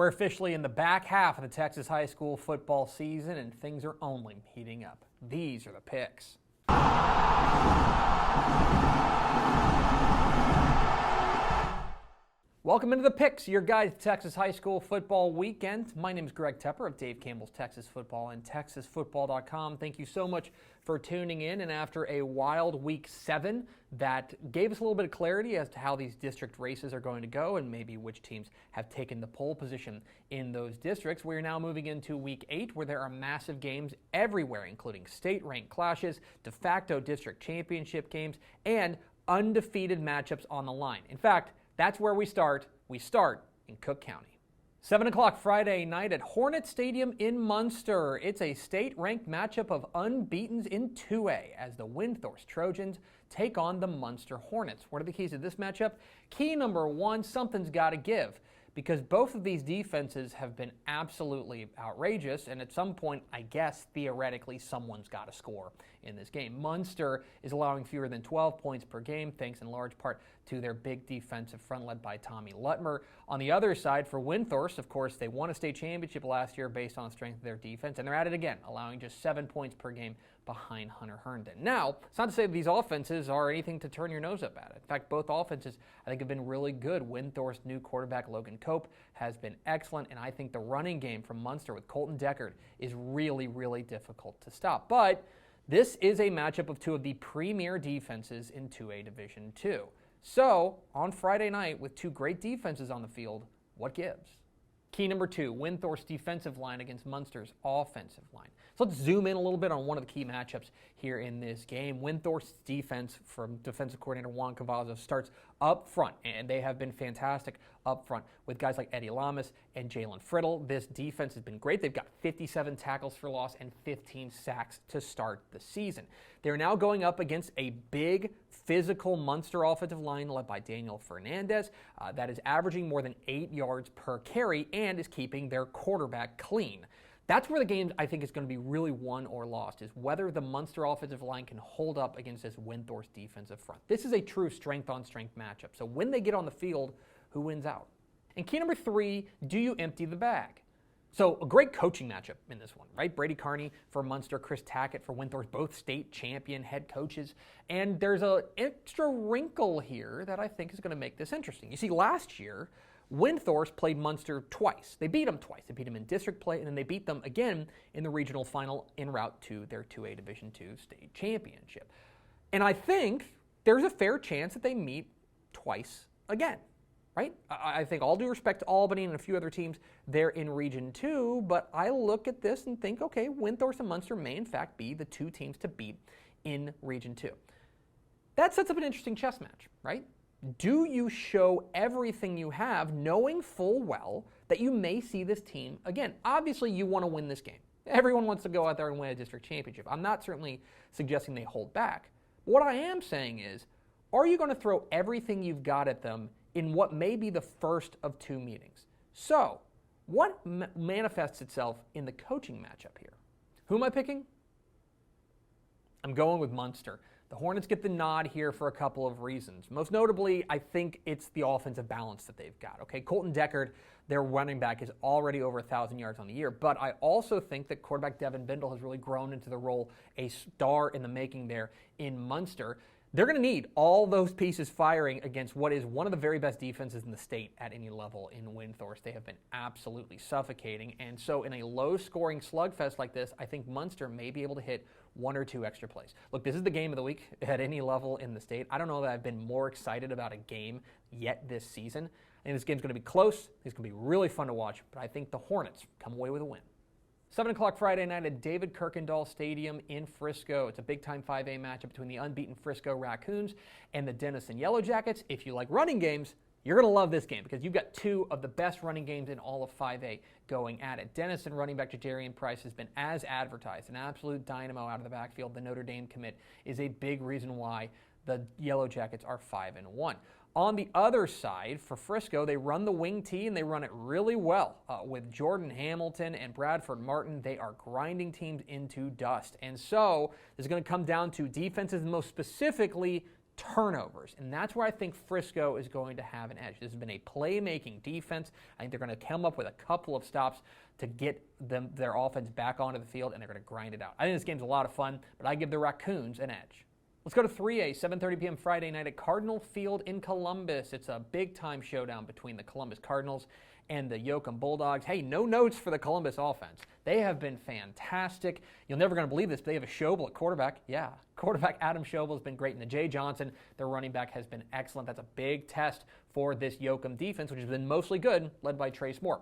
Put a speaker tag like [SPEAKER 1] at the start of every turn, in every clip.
[SPEAKER 1] We're officially in the back half of the Texas high school football season, and things are only heating up. These are the picks. Welcome into the picks, your guide to Texas high school football weekend. My name is Greg Tepper of Dave Campbell's Texas Football and TexasFootball.com. Thank you so much for tuning in. And after a wild week 7 that gave us a little bit of clarity as to how these district races are going to go and maybe which teams have taken the pole position in those districts, we are now moving into week 8 where there are massive games everywhere, including state-ranked clashes, de facto district championship games, and undefeated matchups on the line. In fact, that's where we start. We start in Cook County. 7 o'clock Friday night at Hornet Stadium in Munster. It's a state-ranked matchup of unbeatens in 2A as the Windthorst Trojans take on the Munster Hornets. What are the keys to this matchup? Key number 1, something's got to give, because both of these defenses have been absolutely outrageous, and at some point, I guess, theoretically, someone's got to score in this game. Munster is allowing fewer than 12 points per game, thanks in large part to their big defensive front led by Tommy Lutmer. On the other side, for Windthorst, of course, they won a state championship last year based on the strength of their defense, and they're at it again, allowing just 7 points per game behind Hunter Herndon. Now, it's not to say that these offenses are anything to turn your nose up at. In fact, both offenses, I think, have been really good. Windthorst's new quarterback, Logan Cope, has been excellent, and I think the running game from Munster with Colton Deckard is really, really difficult to stop. But this is a matchup of two of the premier defenses in 2A Division II. So, on Friday night, with two great defenses on the field, what gives? Key number 2, Windthorst's defensive line against Munster's offensive line. So let's zoom in a little bit on one of the key matchups here in this game. Windthorst's defense from defensive coordinator Juan Cavazos starts up front, and they have been fantastic up front with guys like Eddie Lamas and Jalen Friddle. This defense has been great. They've got 57 tackles for loss and 15 sacks to start the season. They're now going up against a big, physical Munster offensive line led by Daniel Fernandez that is averaging more than 8 yards per carry and is keeping their quarterback clean. That's where the game, I think, is going to be really won or lost, is whether the Munster offensive line can hold up against this Windthorst defensive front. This is a true strength-on-strength matchup. So when they get on the field, who wins out? And key number 3, do you empty the bag? So a great coaching matchup in this one, right? Brady Carney for Munster, Chris Tackett for Windthorst, both state champion head coaches. And there's an extra wrinkle here that I think is going to make this interesting. You see, last year, Windthorst played Munster twice. They beat them twice. They beat them in district play, and then they beat them again in the regional final en route to their 2A Division II state championship. And I think there's a fair chance that they meet twice again, right? I think, all due respect to Albany and a few other teams, they're in Region 2, but I look at this and think, okay, Windthorst and Munster may in fact be the two teams to beat in Region 2. That sets up an interesting chess match, right? Do you show everything you have, knowing full well that you may see this team again? Obviously, you want to win this game. Everyone wants to go out there and win a district championship. I'm not certainly suggesting they hold back. What I am saying is, are you going to throw everything you've got at them in what may be the first of 2 meetings? So, what manifests itself in the coaching matchup here? Who am I picking? I'm going with Munster. The Hornets get the nod here for a couple of reasons. Most notably, I think it's the offensive balance that they've got. Okay, Colton Deckard, their running back, is already over 1,000 yards on the year, but I also think that quarterback Devin Bindle has really grown into the role, a star in the making there in Munster. They're going to need all those pieces firing against what is one of the very best defenses in the state at any level in Windthorst. They have been absolutely suffocating, and so in a low-scoring slugfest like this, I think Munster may be able to hit 1 or 2 extra plays. Look, this is the game of the week at any level in the state. I don't know that I've been more excited about a game yet this season. I think this game's going to be close. It's going to be really fun to watch, but I think the Hornets come away with a win. 7 o'clock Friday night at David Kirkendall Stadium in Frisco. It's a big-time 5A matchup between the unbeaten Frisco Raccoons and the Denison Yellow Jackets. If you like running games, you're going to love this game because you've got 2 of the best running games in all of 5A going at it. Denison running back Jadarian Price has been as advertised, an absolute dynamo out of the backfield. The Notre Dame commit is a big reason why the Yellow Jackets are 5-1. On the other side, for Frisco, they run the wing T and they run it really well. With Jordan Hamilton and Bradford Martin, they are grinding teams into dust. And so this is going to come down to defenses, and most specifically turnovers. And that's where I think Frisco is going to have an edge. This has been a playmaking defense. I think they're going to come up with a couple of stops to get their offense back onto the field, and they're going to grind it out. I think this game's a lot of fun, but I give the Raccoons an edge. Let's go to 3A, 7:30 p.m. Friday night at Cardinal Field in Columbus. It's a big-time showdown between the Columbus Cardinals and the Yoakum Bulldogs. Hey, no notes for the Columbus offense. They have been fantastic. You're never going to believe this, but they have a Schobel at quarterback. Yeah, quarterback Adam Schobel has been great. And the Jay Johnson, their running back, has been excellent. That's a big test for this Yoakum defense, which has been mostly good, led by Trace Moore.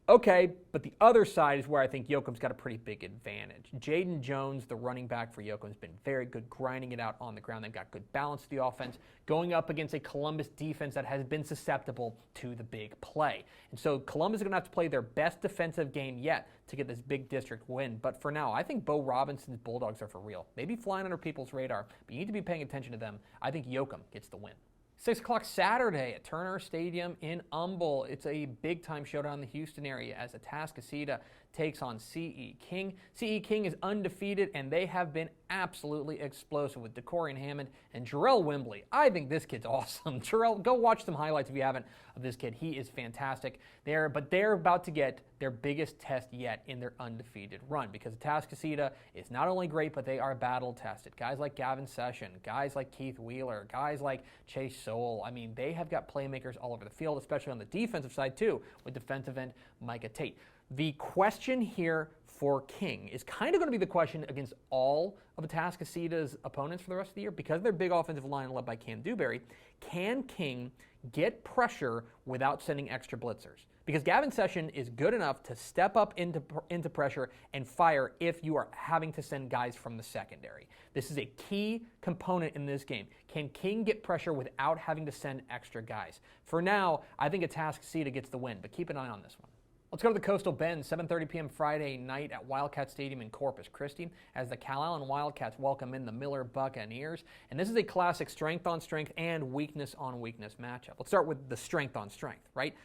[SPEAKER 1] Okay, but the other side is where I think Yoakum's got a pretty big advantage. Jaden Jones, the running back for Yoakum, has been very good grinding it out on the ground. They've got good balance to the offense, going up against a Columbus defense that has been susceptible to the big play. And so Columbus is going to have to play their best defensive game yet to get this big district win. But for now, I think Bo Robinson's Bulldogs are for real. Maybe flying under people's radar, but you need to be paying attention to them. I think Yoakum gets the win. 6 o'clock Saturday at Turner Stadium in Humble. It's a big-time showdown in the Houston area as Atascocita takes on C.E. King. C.E. King is undefeated, and they have been absolutely explosive with DeCorian Hammond and Jarrell Wembley. I think this kid's awesome. Jarrell, go watch some highlights if you haven't of this kid. He is fantastic. But they're about to get their biggest test yet in their undefeated run because Atascocita is not only great, but they are battle-tested. Guys like Gavin Session, guys like Keith Wheeler, guys like Chase Sowell. I mean, they have got playmakers all over the field, especially on the defensive side, too, with defensive end Micah Tate. The question here for King is kind of going to be the question against all of Atascocita's opponents for the rest of the year because of their big offensive line led by Cam Dewberry. Can King get pressure without sending extra blitzers? Because Gavin Session is good enough to step up into pressure and fire if you are having to send guys from the secondary. This is a key component in this game. Can King get pressure without having to send extra guys? For now, I think Atascocita gets the win, but keep an eye on this one. Let's go to the Coastal Bend, 7:30 p.m. Friday night at Wildcat Stadium in Corpus Christi as the Calallen Wildcats welcome in the Miller Buccaneers. And this is a classic strength-on-strength and weakness-on-weakness matchup. Let's start with the strength-on-strength, right?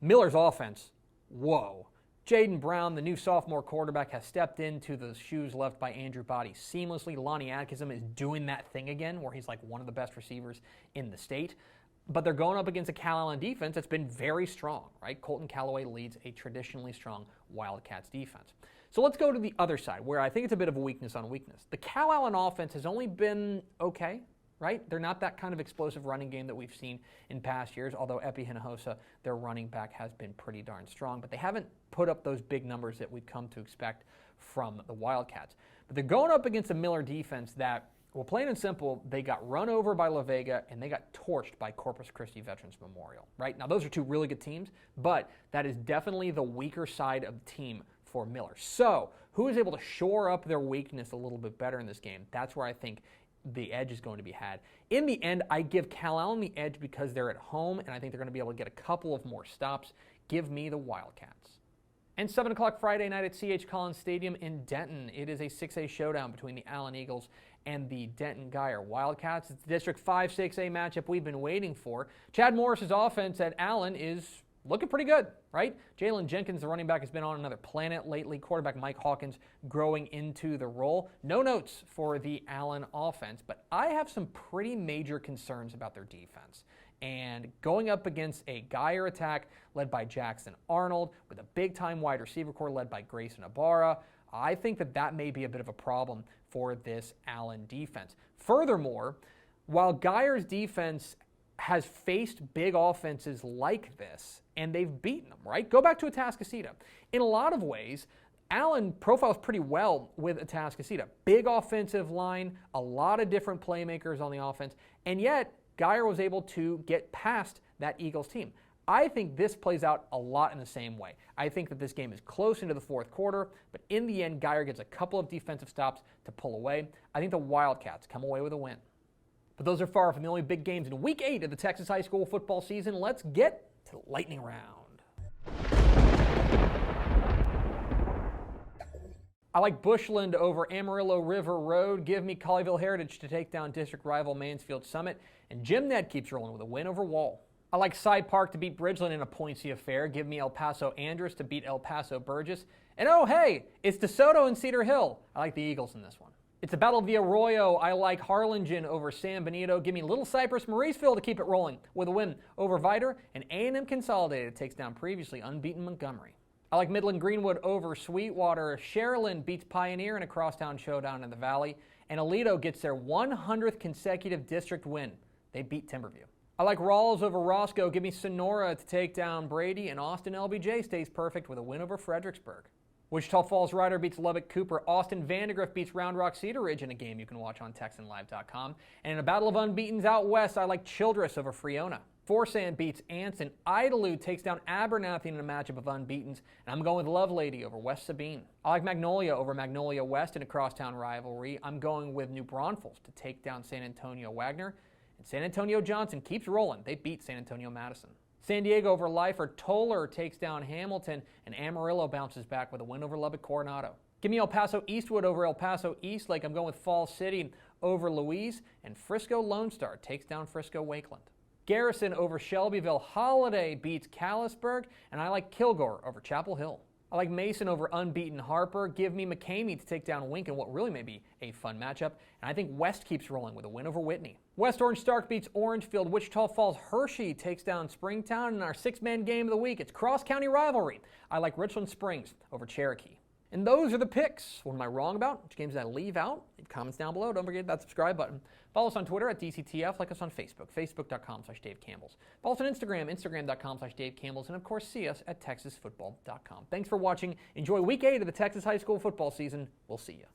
[SPEAKER 1] Miller's offense, whoa. Jaden Brown, the new sophomore quarterback, has stepped into the shoes left by Andrew Body seamlessly. Lonnie Atkinson is doing that thing again where he's like one of the best receivers in the state. But they're going up against a Calallen defense that's been very strong, right? Colton Calloway leads a traditionally strong Wildcats defense. So let's go to the other side, where I think it's a bit of a weakness on weakness. The Calallen offense has only been okay, right? They're not that kind of explosive running game that we've seen in past years, although Epi Hinojosa, their running back, has been pretty darn strong. But they haven't put up those big numbers that we've come to expect from the Wildcats. But they're going up against a Miller defense that, well, plain and simple, they got run over by La Vega and they got torched by Corpus Christi Veterans Memorial, right? Now, those are two really good teams, but that is definitely the weaker side of the team for Miller. So, who is able to shore up their weakness a little bit better in this game? That's where I think the edge is going to be had. In the end, I give Calallen the edge because they're at home, and I think they're going to be able to get a couple of more stops. Give me the Wildcats. And 7 o'clock Friday night at C.H. Collins Stadium in Denton. It is a 6A showdown between the Allen Eagles and the Denton Guyer Wildcats. It's the District 5-6A matchup we've been waiting for. Chad Morris's offense at Allen is looking pretty good, right? Jalen Jenkins, the running back, has been on another planet lately. Quarterback Mike Hawkins growing into the role. No notes for the Allen offense, but I have some pretty major concerns about their defense. And going up against a Guyer attack led by Jackson Arnold with a big-time wide receiver core led by Grayson Ibarra, I think that may be a bit of a problem for this Allen defense. Furthermore, while Guyer's defense has faced big offenses like this, and they've beaten them, right? Go back to Atascocita. In a lot of ways, Allen profiles pretty well with Atascocita. Big offensive line, a lot of different playmakers on the offense, and yet Guyer was able to get past that Eagles team. I think this plays out a lot in the same way. I think that this game is close into the fourth quarter, but in the end, Guyer gets a couple of defensive stops to pull away. I think the Wildcats come away with a win. But those are far from the only big games in Week 8 of the Texas high school football season. Let's get to the lightning round. I like Bushland over Amarillo River Road. Give me Colleyville Heritage to take down district rival Mansfield Summit. And Jim Ned keeps rolling with a win over Wall. I like Side Park to beat Bridgeland in a pointsy affair. Give me El Paso Andrus to beat El Paso Burgess. And oh, hey, it's DeSoto and Cedar Hill. I like the Eagles in this one. It's a battle of the Arroyo. I like Harlingen over San Benito. Give me Little Cypress, Mauriceville to keep it rolling with a win over Viter, and A&M Consolidated takes down previously unbeaten Montgomery. I like Midland Greenwood over Sweetwater. Sherilyn beats Pioneer in a crosstown showdown in the Valley, and Aledo gets their 100th consecutive district win. They beat Timberview. I like Rawls over Roscoe. Give me Sonora to take down Brady, and Austin LBJ stays perfect with a win over Fredericksburg. Wichita Falls Rider beats Lubbock Cooper. Austin Vandegrift beats Round Rock Cedar Ridge in a game you can watch on TexanLive.com. And in a battle of unbeatens out west, I like Childress over Friona. Forsan beats Anson. Idalou takes down Abernathy in a matchup of unbeatens. And I'm going with Lovelady over West Sabine. I like Magnolia over Magnolia West in a crosstown rivalry. I'm going with New Braunfels to take down San Antonio Wagner. And San Antonio Johnson keeps rolling. They beat San Antonio Madison. San Diego over Lifer. Toller takes down Hamilton, and Amarillo bounces back with a win over Lubbock Coronado. Give me El Paso Eastwood over El Paso Eastlake. I'm going with Falls City over Louise, and Frisco Lone Star takes down Frisco Wakeland. Garrison over Shelbyville. Holiday beats Callisburg, and I like Kilgore over Chapel Hill. I like Mason over unbeaten Harper. Give me McCamey to take down Wink in what really may be a fun matchup. And I think West keeps rolling with a win over Whitney. West Orange Stark beats Orangefield. Wichita Falls Hershey takes down Springtown. In our six-man game of the week, it's cross-county rivalry. I like Richland Springs over Cherokee. And those are the picks. What am I wrong about? Which games did I leave out? Leave comments down below. Don't forget that subscribe button. Follow us on Twitter at DCTF. Like us on Facebook, facebook.com/DaveCampbells. Follow us on Instagram, instagram.com/DaveCampbells. And of course, see us at TexasFootball.com. Thanks for watching. Enjoy week 8 of the Texas high school football season. We'll see you.